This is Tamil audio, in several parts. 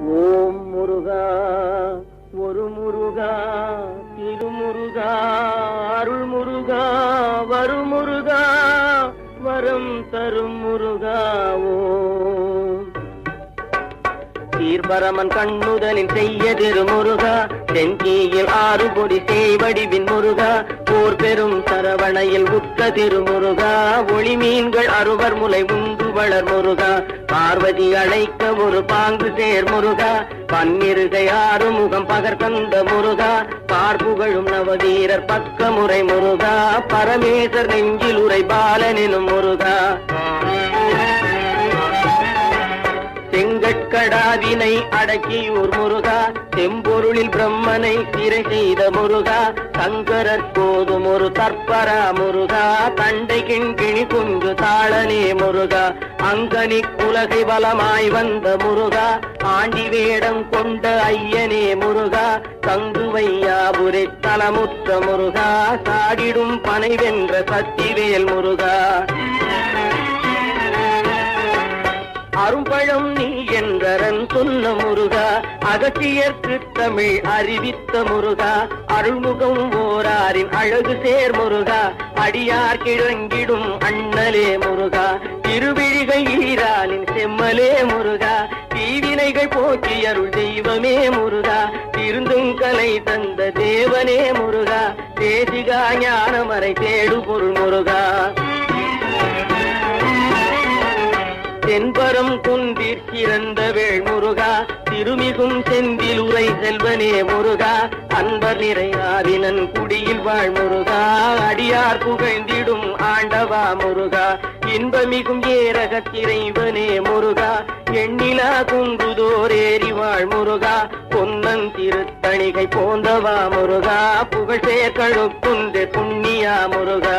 ஓம் முருகா ஒரு முருகா திருமுருகா அருள் முருகா வரும் முருகா வரம் தரும் முருகா ஓம் தீர்பரமன் கண்ணுதலின் செய்ய திருமுருகா தென்கீயில் ஆறு பொடி செய்வடிவின் முருகா போர் பெரும் சரவணையில் உட்க திருமுருகா ஒளி மீன்கள் அறுவர் முலை உண்டு வளர் முருகா பார்வதி அழைக்க ஒரு பாங்கு சேர் முருகா பன்னிருகை ஆறு முகம் பகர்கந்த முருகா பார்ப்புகழும் நவதீரர் பக்க முறை முருகா பரமேசர் நெஞ்சில் உரை பாலனினும் முருகா செங்கட்கடாவினை அடக்கியூர் முருகா செம்பொருளில் பிரம்மனை சிறை செய்த முருகா சங்கரர் போதும் ஒரு தற்பரா முருகா தண்டை கிண்கிணி குஞ்சு தாளனே முருகா அங்கனி உலகை பலமாய் வந்த முருகா ஆண்டி வேடம் கொண்ட ஐயனே முருகா தங்குவையாபுரை தலமுற்ற முருகா சாடிடும் பனை வென்ற சத்திவேல் முருகா அரும்பழம் நீ என்றரன் சொன்ன முருகா அகத்தியர்க்கு தமிழ் அறிவித்த முருகா அருள்முகம் ஓராரின் அழகு சேர் முருகா அடியார் கிழங்கிடும் அண்ணலே முருகா திருவிழிகை ஈராலின் செம்மலே முருகா தீவினைகள் போக்கி அருள் தெய்வமே முருகா திருந்துங்கலை தந்த தேவனே முருகா தேசிகா ஞானமறை தேடு பொருள் முருகா தென்பரம் குன்றிற் சிறந்த வேள் முருகா திருமிகும் செந்தில் உரை செல்வனே முருகா அன்பர் நிறையாவினன் குடியில் வாழ் முருகா அடியார் புகழ்ந்திடும் ஆண்டவா முருகா இன்பமிகும் ஏரகத்திரைவனே முருகா எண்ணிலா குன்றுதோர் ஏறி வாழ் முருகா பொன்னன் திருத்தணிகை போந்தவா முருகா புகழ் சேர்க்கழுக்குன்று புண்ணியா முருகா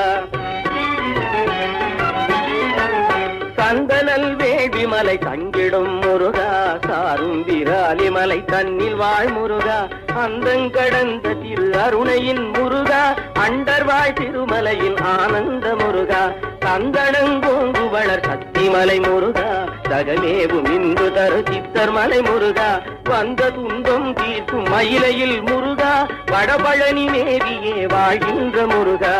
கந்தனல் வேள்விமலை தங்கிடும் முருகா சாரும் விராலிமலை தன்னில் வாழ் முருகா அந்தங்கடந்த திரு அருணையின் முருகா அண்டர்வாழ் திருமலையின் ஆனந்த முருகா கந்தனங்கோங்கு வளர் சக்திமலை முருகா தகமேவும் இந்து தரு சித்தர் மலை முருகா வந்த துன்பம் தீர்க்கும் மயிலையில் முருகா வடபழனி மேவியே வாழ்கின்ற முருகா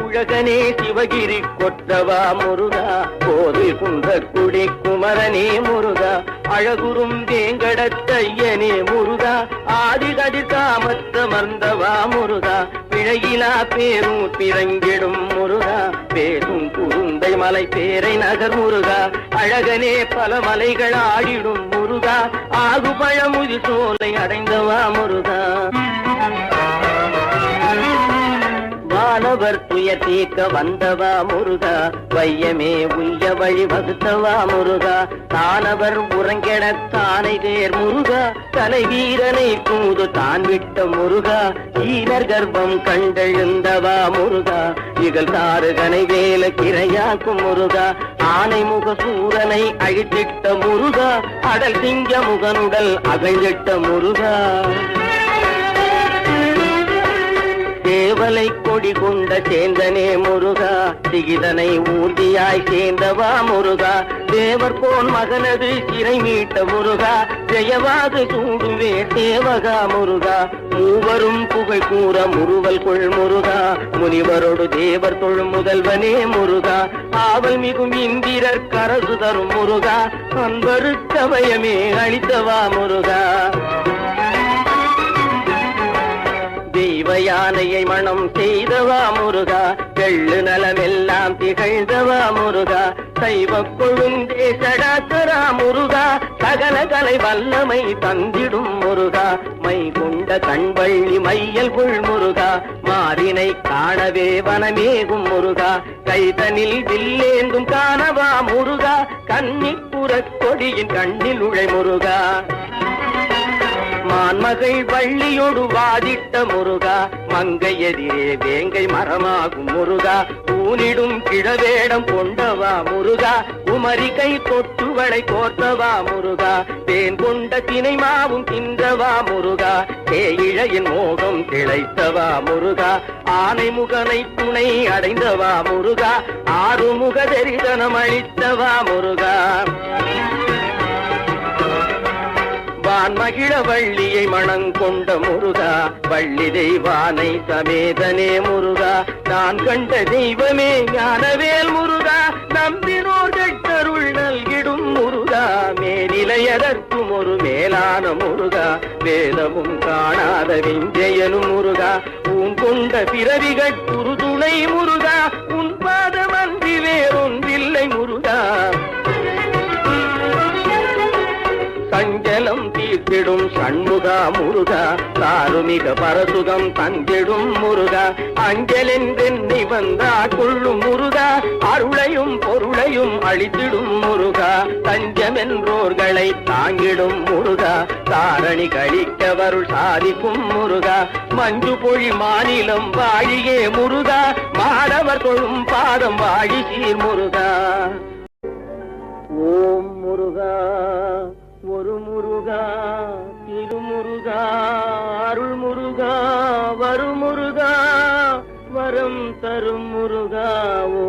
உலகனே சிவகிரி கொற்றவா முருகா கோவில் குன்றக்குடி குமரனே முருகா அழகுறும் வேங்கடத்தையனே முருகா ஆதிகதிர் காமத்தமர்ந்தவா முருகா பிழையிலா பேரும் பிறங்கிடும் முருகா பேசும் குருந்தை மலை பேரை நகர் முருகா அழகனே பல மலைகள் ஆடிடும் முருகா ஆகுபழமுதி சோலை அடைந்தவா முருகா வானவர் துய தீர்க்க வந்தவா முருகா வையமே உய்ய வழி வகுத்தவா முருகா தானவர் உறங்கெட தானை தேர் முருகா தலை வீரனை தூது தான் விட்ட முருகா ஈனர் கர்ப்பம் கண்டெழுந்தவா முருகா இகழ் தாருகனை வேல கிரையாக்கும் முருகா ஆனை முக சூரனை அழித்திட்ட முருகா அடல் சிங்க முகனுடல் அகழ்ந்திட்ட முருகா தேவலை கொடி கொண்ட சேந்தனே முருகா சிகிதனை ஊர்தியாய் சேர்ந்தவா முருகா தேவர் போன் மகனது சிறை மீட்ட முருகா ஜெயவாது சூடுவே தேவகா முருகா மூவரும் புகழ் கூற முறுவல் கொள் முருகா முனிவரோடு தேவர் தொழும் முதல்வனே முருகா ஆவல் மிகும் இந்திரர் கரசு தரும் முருகா அன்பருக்கவயமே அளித்தவா முருகா தெய்வ யானையை மனம் செய்தவா முருகா வெள்ளு நலமெல்லாம் திகழ்ந்தவா முருகா சைவ கொழுந்தே சடாசரா முருகா சகல கலை வல்லமை தந்திடும் முருகா மை கொண்ட கண்வள்ளி மையல் கொள் முருகா மாறினை காணவே வனமேகும் முருகா கைதனில் வில்லேந்தும் காணவா முருகா கன்னிப்புறக் கொடியின் கண்ணில் உழை முருகா மான்மகள் வள்ளியோடு வாதிட்ட முருகா மங்கை எதிரே வேங்கை மரமாகும் முருகா ஊனிடும் கிழவேடம் கொண்டவா முருகா உமரி கை தொட்டுவளை கோர்த்தவா முருகா தேன் கொண்ட தினைமாவும் தின்றவா முருகா தேயிழையின் மோகம் திளைத்தவா முருகா ஆனை முகனை துணை அடைந்தவா முருகா ஆறுமுக தரிசனம் அளித்தவா முருகா வள்ளியை மணங்கொண்ட முருகா, வள்ளி தெய்வானை சமேதனே முருகா, நான் கண்ட தெய்வமே ஞானவேல் முருகா, நம்பினோர் கெட்டருள் நல்கிடும் முருகா, மேனிலையதற்கும் ஒரு மேலான முருகா, வேதமும் காணாத விஞ்சயனும் முருகா, உன் கொண்ட பிறவிகள் உறுதுணை முருகா, உன் பாதமன்றி வேறொன்றில்லை முருகா, சஞ்சலம் தீர்த்திடும் சண்முகா முருகா, சாருமிக பரசுகம் தந்திடும் முருகா, அஞ்சலென்றெண்ணி வந்தார் கொள்ளும் முருகா, அருளையும் பொருளையும் அளித்திடும் முருகா, தஞ்சமென்றோர்களை தாங்கிடும் முருகா, தாரணி கழிக்கவருள் சாதிக்கும் முருகா, மஞ்சு பொழி மாநிலம் வாழியே முருகா, மாணவர் தொழும் பாதம் வாழி சீர் முருகா. ஓம் முருகா ஒரு முருகா, திருமுருகா, அருள் முருகா, வரும் முருகா, வரம் தரும் முருகா. ஓ